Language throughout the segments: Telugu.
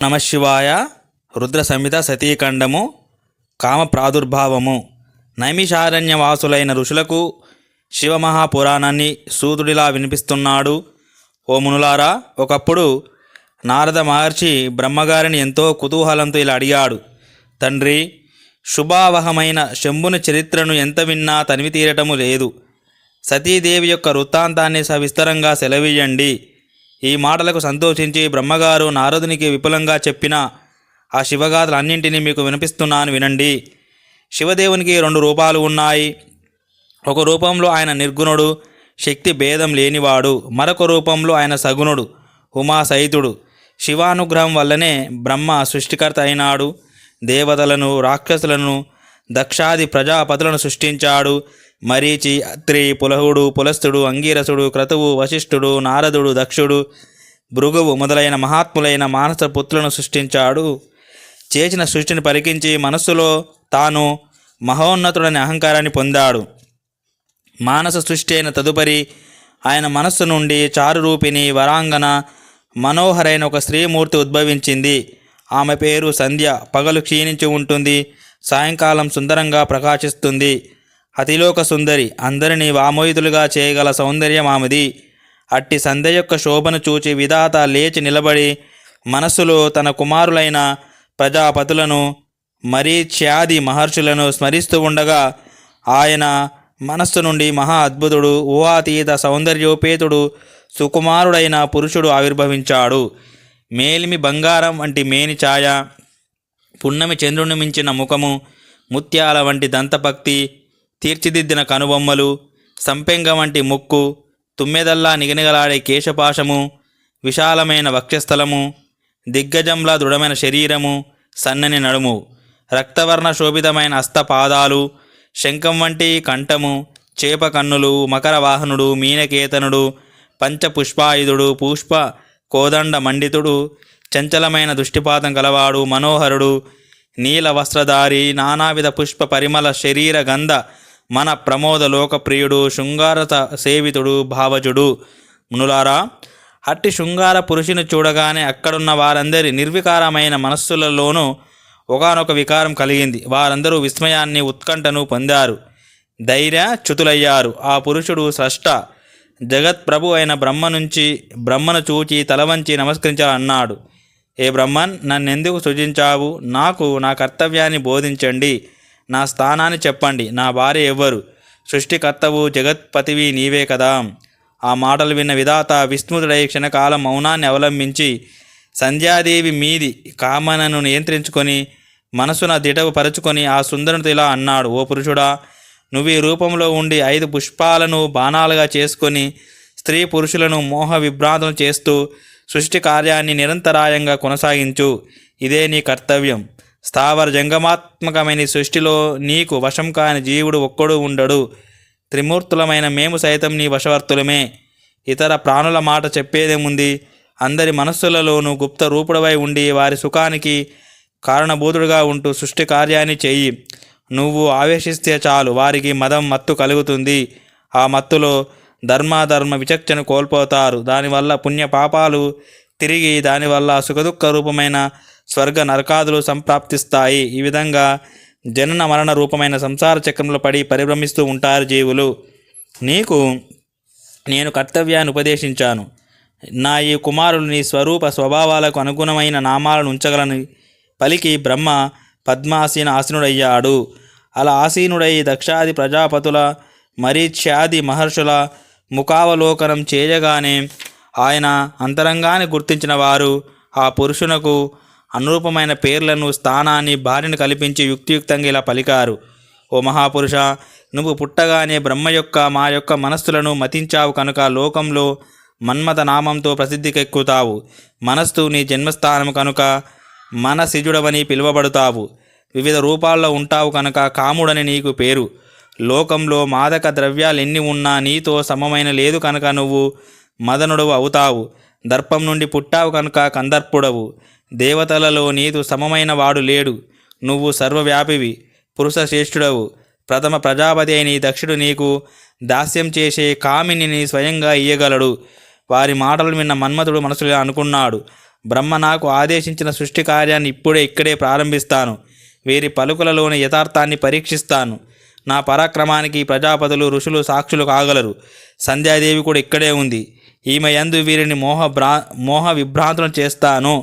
నమశివాయ. రుద్ర సంహిత సతీఖండము. కామ ప్రాదుర్భావము. నైమిషారణ్యవాసులైన ఋషులకు శివమహాపురాణాన్ని సూతుడిలా వినిపిస్తున్నాడు. ఓ మునులారా, ఒకప్పుడు నారద మహర్షి బ్రహ్మగారిని ఎంతో కుతూహలంతో ఇలా అడిగాడు. తండ్రి, శుభావహమైన శంభుని చరిత్రను ఎంత విన్నా తనివి తీరటము లేదు. సతీదేవి యొక్క వృత్తాంతాన్ని సవిస్తరంగా సెలవీయండి. ఈ మాటలకు సంతోషించి బ్రహ్మగారు నారదునికి విపులంగా చెప్పిన ఆ శివగాథలన్నింటినీ మీకు వినిపిస్తున్నాను, వినండి. శివదేవునికి 2 రూపాలు ఉన్నాయి. ఒక రూపంలో ఆయన నిర్గుణుడు, శక్తి భేదం లేనివాడు. మరొక రూపంలో ఆయన సగుణుడు, ఉమాసహితుడు. శివానుగ్రహం వల్లనే బ్రహ్మ సృష్టికర్త అయినాడు. దేవతలను, రాక్షసులను, దక్షాది ప్రజాపతులను సృష్టించాడు. మరీచి, అత్రి, పులహుడు, పులస్తుడు, అంగీరసుడు, క్రతువు, వశిష్ఠుడు, నారదుడు, దక్షుడు, భృగువు మొదలైన మహాత్ములైన మానస పుత్రులను సృష్టించాడు. చేసిన సృష్టిని పరికించి మనస్సులో తాను మహోన్నతుడని అహంకారాన్ని పొందాడు. మానస సృష్టి అయిన తదుపరి ఆయన మనస్సు నుండి చారురూపిణి, వరాంగన, మనోహరైన ఒక స్త్రీమూర్తి ఉద్భవించింది. ఆమె పేరు సంధ్య. పగలు క్షీణించి ఉంటుంది, సాయంకాలం సుందరంగా ప్రకాశిస్తుంది. అతిలోక సుందరి, అందరినీ వామోహితులుగా చేయగల సౌందర్యం ఆమెది. అట్టి సంధ్య యొక్క శోభను చూచి విధాత లేచి నిలబడి మనస్సులో తన కుమారులైన ప్రజాపతులను, మరీచ్యాది మహర్షులను స్మరిస్తూ ఉండగా ఆయన మనస్సు నుండి మహా అద్భుతుడు, ఊహాతీత సౌందర్యోపేతుడు, సుకుమారుడైన పురుషుడు ఆవిర్భవించాడు. మేలిమి బంగారం వంటి మేని ఛాయ, పున్నమి చంద్రుని మించిన ముఖము, ముత్యాల వంటి దంతపక్తి, తీర్చిదిద్దిన కనుబొమ్మలు, సంపెంగ వంటి ముక్కు, తుమ్మెదల్లా నిగనిగలాడే కేశపాశము, విశాలమైన వక్షస్థలము, దిగ్గజంలా దృఢమైన శరీరము, సన్నని నడుము, రక్తవర్ణ శోభితమైన హస్తపాదాలు, శంఖం వంటి కంఠము, చేప కన్నులు, మకర వాహనుడు, మీనకేతనుడు, పంచపుష్పాయుధుడు, పుష్ప కోదండ మండితుడు, చంచలమైన దృష్టిపాతం కలవాడు, మనోహరుడు, నీల వస్త్రధారి, నానావిధ పుష్ప పరిమళ శరీర గంధ మన ప్రమోద లోకప్రియుడు, శృంగారత సేవితుడు, భావజుడు. మునులారా, అట్టి శృంగార పురుషుని చూడగానే అక్కడున్న వారందరి నిర్వికారమైన మనస్సులలోనూ ఒకానొక వికారం కలిగింది. వారందరూ విస్మయాన్ని, ఉత్కంఠను పొందారు, ధైర్యచ్యుతులయ్యారు. ఆ పురుషుడు స్రష్ట, జగత్ప్రభు అయిన బ్రహ్మను చూచి తలవంచి నమస్కరించాలన్నాడు. ఏ బ్రహ్మన్, నన్నెందుకు సృజించావు? నాకు నా కర్తవ్యాన్ని బోధించండి, నా స్థానాన్ని చెప్పండి. నా భార్య ఎవ్వరు? సృష్టికర్తవు, జగత్పతివి నీవే కదా. ఆ మాటలు విన్న విధాత విస్మృతుడై క్షణకాలం మౌనాన్ని అవలంబించి సంధ్యాదేవి మీది కామనను నియంత్రించుకొని మనసున దిటవు పరుచుకొని ఆ సుందరునితో ఇలా అన్నాడు. ఓ పురుషుడా, నువ్వు ఈ రూపంలో ఉండి 5 పుష్పాలను బాణాలుగా చేసుకొని స్త్రీ పురుషులను మోహ విభ్రాంతం చేస్తూ సృష్టి కార్యాన్ని నిరంతరాయంగా కొనసాగించు. ఇదే నీ కర్తవ్యం. స్థావర జంగమాత్మకమైన సృష్టిలో నీకు వశం కాని జీవుడు ఒక్కడు ఉండడు. త్రిమూర్తులమైన మేము సైతం నీ వశవర్తులమే. ఇతర ప్రాణుల మాట చెప్పేదేముంది? అందరి మనస్సులలోనూ గుప్త రూపుడవై ఉండి వారి సుఖానికి కారణభూతుడుగా ఉంటూ సృష్టి కార్యాన్ని చెయ్యి. నువ్వు ఆవేశిస్తే చాలు, వారికి మదం మత్తు కలుగుతుంది. ఆ మత్తులో ధర్మాధర్మ విచక్షణ కోల్పోతారు. దానివల్ల పుణ్యపాపాలు తిరిగి దానివల్ల సుఖదుఖ రూపమైన స్వర్గ నరకాదులు సంప్రాప్తిస్తాయి. ఈ విధంగా జనన మరణ రూపమైన సంసార చక్రంలో పడి పరిభ్రమిస్తూ ఉంటారు జీవులు. నీకు నేను కర్తవ్యాన్ని ఉపదేశించాను. నా ఈ కుమారులు నీ స్వరూప స్వభావాలకు అనుగుణమైన నామాలను ఉంచగలని పలికి బ్రహ్మ ఆసీనుడయ్యాడు. అలా ఆసీనుడై దక్షాది ప్రజాపతుల, మరీచ్యాది మహర్షుల ముఖావలోకనం చేయగానే ఆయన అంతరంగాన్ని గుర్తించిన వారు ఆ పురుషునకు అనురూపమైన పేర్లను, స్థానాన్ని, భార్యను కల్పించి యుక్తియుక్తంగా ఇలా పలికారు. ఓ మహాపురుష, నువ్వు పుట్టగానే బ్రహ్మ యొక్క మా యొక్క మనస్సులను మతించావు కనుక లోకంలో మన్మథ నామంతో ప్రసిద్ధికెక్కుతావు. మనస్సు నీ జన్మస్థానం కనుక మనసిజుడవని పిలువబడతావు. వివిధ రూపాల్లో ఉంటావు కనుక కాముడని నీకు పేరు. లోకంలో మాదక ద్రవ్యాలు ఎన్ని ఉన్నా నీతో సమమైన లేదు కనుక నువ్వు మదనుడవు అవుతావు. దర్పం నుండి పుట్టావు కనుక కందర్పుడవు. దేవతలలో నీతో సమమైన వాడు లేడు. నువ్వు సర్వవ్యాపివి, పురుష శ్రేష్ఠుడవు. ప్రథమ ప్రజాపతి అయిన దక్షుడు నీకు దాస్యం చేసే కామినిని స్వయంగా ఇయ్యగలడు. వారి మాటలు విన్న మన్మథుడు మనసులో అనుకున్నాడు, బ్రహ్మ నాకు ఆదేశించిన సృష్టి కార్యాన్ని ఇక్కడే ప్రారంభిస్తాను. వీరి పలుకులలోని యథార్థాన్ని పరీక్షిస్తాను. నా పరాక్రమానికి ప్రజాపతులు ఋషులు సాక్షులు కాగలరు. సంధ్యాదేవి కూడా ఇక్కడే ఉంది. ఈమె యందు వీరిని మోహ విభ్రాంతులను చేస్తాను.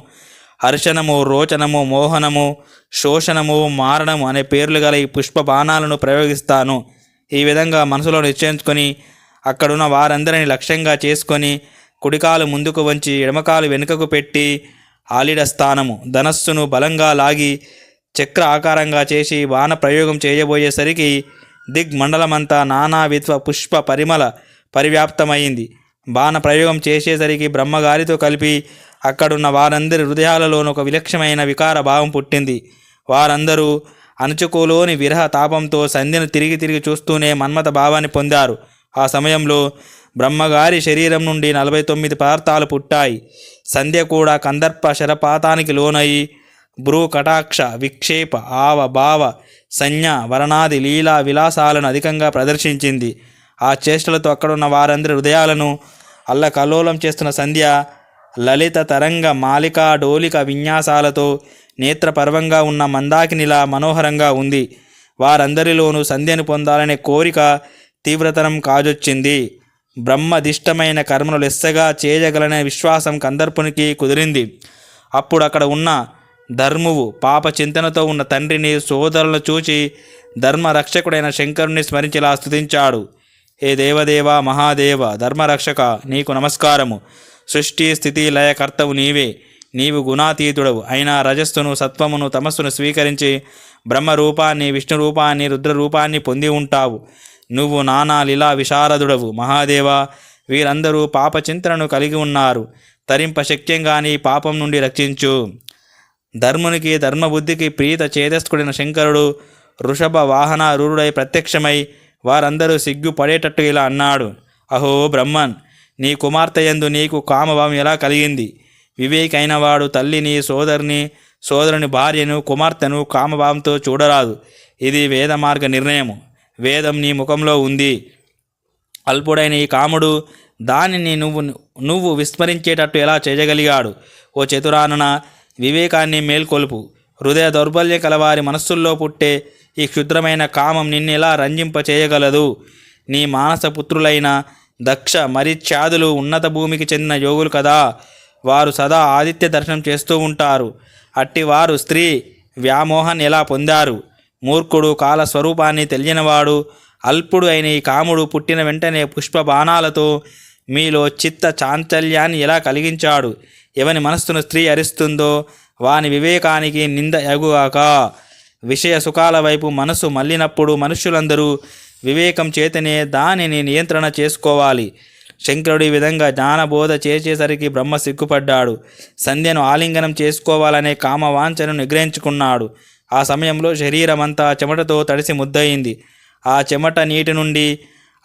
హర్షణము, రోచనము, మోహనము, శోషణము, మారణము అనే పేర్లు గల ఈ పుష్ప బాణాలను ప్రయోగిస్తాను. ఈ విధంగా మనసులో నిశ్చయించుకొని అక్కడున్న వారందరిని లక్ష్యంగా చేసుకొని కుడికాలు ముందుకు వంచి ఎడమకాలు వెనుకకు పెట్టి ఆలిడ స్థానము ధనస్సును బలంగా లాగి చక్ర ఆకారంగా చేసి బాణ ప్రయోగం చేయబోయేసరికి దిగ్మండలమంతా నానావిధ పుష్ప పరిమళ పరివ్యాప్తమైంది. బాణ ప్రయోగం చేసేసరికి బ్రహ్మగారితో కలిపి అక్కడున్న వారందరి హృదయాలలోనూ ఒక విలక్షణమైన వికార భావం పుట్టింది. వారందరూ అణచుకోలోని విరహ తాపంతో సంధ్యను తిరిగి చూస్తూనే మన్మథ భావాన్ని పొందారు. ఆ సమయంలో బ్రహ్మగారి శరీరం నుండి 49 పదార్థాలు పుట్టాయి. సంధ్య కూడా కందర్ప శరపాతానికి లోనయి భ్రూ కటాక్ష విక్షేప ఆవ భావ సంజ్ఞ వర్ణాది లీలా విలాసాలను అధికంగా ప్రదర్శించింది. ఆ చేష్టలతో అక్కడున్న వారందరి హృదయాలను అల్లకల్లోలం చేస్తున్న సంధ్య లలిత తరంగ మాలికా డోలిక విన్యాసాలతో నేత్రపర్వంగా ఉన్న మందాకినిలా మనోహరంగా ఉంది. వారందరిలోనూ సంధ్యను పొందాలనే కోరిక తీవ్రతరం కాజొచ్చింది. బ్రహ్మదిష్టమైన కర్మలు లెస్సగా చేయగలనే విశ్వాసం కందర్పునికి కుదిరింది. అప్పుడు అక్కడ ఉన్న ధర్మువు పాప చింతనతో ఉన్న తండ్రిని సోదరులను చూచి ధర్మరక్షకుడైన శంకరుని స్మరించిలా స్తుతించాడు. ఏ దేవదేవ మహాదేవ ధర్మరక్షక, నీకు నమస్కారము. సృష్టి స్థితి లయకర్తవు నీవే. నీవు గుణాతీతుడవు అయినా రజస్సును సత్వమును తమస్సును స్వీకరించి బ్రహ్మరూపాన్ని విష్ణురూపాన్ని రుద్రరూపాన్ని పొంది ఉంటావు. నువ్వు నానా లీలా విశారదుడవు మహాదేవ. వీరందరూ పాపచింతనను కలిగి ఉన్నారు. తరింప శక్యంగాని పాపం నుండి రక్షించు. ధర్మునికి ధర్మబుద్ధికి ప్రీత చేతస్కుడైన శంకరుడు వృషభ వాహనారూఢుడై ప్రత్యక్షమై వారందరూ సిగ్గుపడేటట్టు ఇలా అన్నాడు. అహో బ్రహ్మన్, నీ కుమార్తెయందు నీకు కామభావం ఎలా కలిగింది? వివేకైన వాడు తల్లిని సోదరుని భార్యను కుమార్తెను కామభావంతో చూడరాదు. ఇది వేద మార్గ నిర్ణయము. వేదం నీ ముఖంలో ఉంది. అల్పుడైన ఈ కాముడు దానిని నువ్వు విస్మరించేటట్టు ఎలా చేయగలిగాడు? ఓ చతురానన, వివేకాన్ని మేల్కొలుపు. హృదయ దౌర్బల్యం కలవారి మనస్సుల్లో పుట్టే ఈ క్షుద్రమైన కామం నిన్నెలా రంజింప చేయగలదు? నీ మానసపుత్రులైన దక్ష మరిత్యాదులు ఉన్నత భూమికి చెందిన యోగులు కదా. వారు సదా ఆదిత్య దర్శనం చేస్తూ ఉంటారు. అట్టివారు స్త్రీ వ్యామోహాన్ని ఎలా పొందారు? మూర్ఖుడు కాలస్వరూపాన్ని తెలియనివాడు అల్పుడు అయిన ఈ కాముడు పుట్టిన వెంటనే పుష్ప బాణాలతో మీలో చిత్త చాంచల్యాన్ని ఎలా కలిగించాడు? ఎవని మనస్సును స్త్రీ అరిస్తుందో వాని వివేకానికి నింద ఎగుగాక. విషయ సుఖాల వైపు మనసు మళ్ళినప్పుడు మనుష్యులందరూ వివేకం చేతనే దానిని నియంత్రణ చేసుకోవాలి. శంకరుడు ఈ విధంగా జ్ఞానబోధ చేసేసరికి బ్రహ్మ సిగ్గుపడ్డాడు. సంధ్యను ఆలింగనం చేసుకోవాలనే కామవాంఛను నిగ్రహించుకున్నాడు. ఆ సమయంలో శరీరమంతా చెమటతో తడిసి ముద్దయింది. ఆ చెమట నీటి నుండి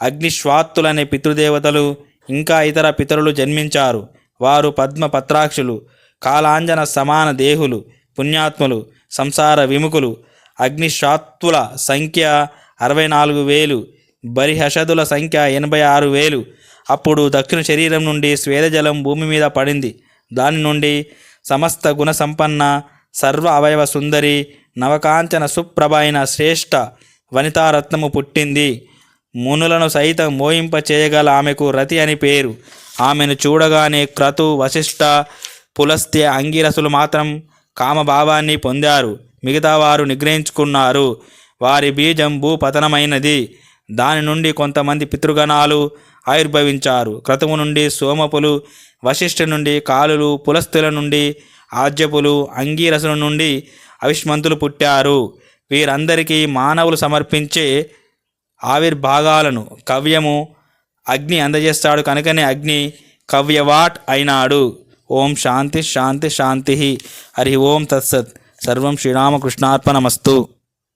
అగ్నిశ్వాత్తులనే పితృదేవతలు ఇంకా ఇతర పితరులు జన్మించారు. వారు పద్మపత్రాక్షులు, కాలాంజన సమాన దేహులు, పుణ్యాత్ములు, సంసార విముఖులు. అగ్నిశ్వాత్తుల సంఖ్య 64,000, బరిహషదుల సంఖ్య 86,000. అప్పుడు దక్షిణ శరీరం నుండి స్వేదజలం భూమి మీద పడింది. దాని నుండి సమస్త గుణ సంపన్న సర్వ అవయవ సుందరి నవకాంచన సుప్రభ అయిన శ్రేష్ఠ వనితారత్నము పుట్టింది. మునులను సైతం మోయింప చేయగల ఆమెకు రతి అని పేరు. ఆమెను చూడగానే క్రతు, వశిష్ఠ, పులస్త్య, అంగిరసులు మాత్రం కామభావాన్ని పొందారు. మిగతా వారు నిగ్రహించుకున్నారు. వారి బీజం భూపతనమైనది. దాని నుండి కొంతమంది పితృగణాలు ఆవిర్భవించారు. క్రతువు నుండి సోమపులు, వశిష్ఠ నుండి కాలులు, పులస్తుల నుండి ఆజ్యపులు, అంగీరసుల నుండి అవిష్మంతులు పుట్టారు. వీరందరికీ మానవులు సమర్పించే ఆవిర్భాగాలను కవ్యము అగ్ని అందజేస్తాడు. కనుకనే అగ్ని కవ్యవాట్ అయినాడు. ఓం శాంతి శాంతి శాంతి. హరి ఓం తత్సత్. సర్వం శ్రీరామకృష్ణార్పణమస్తు.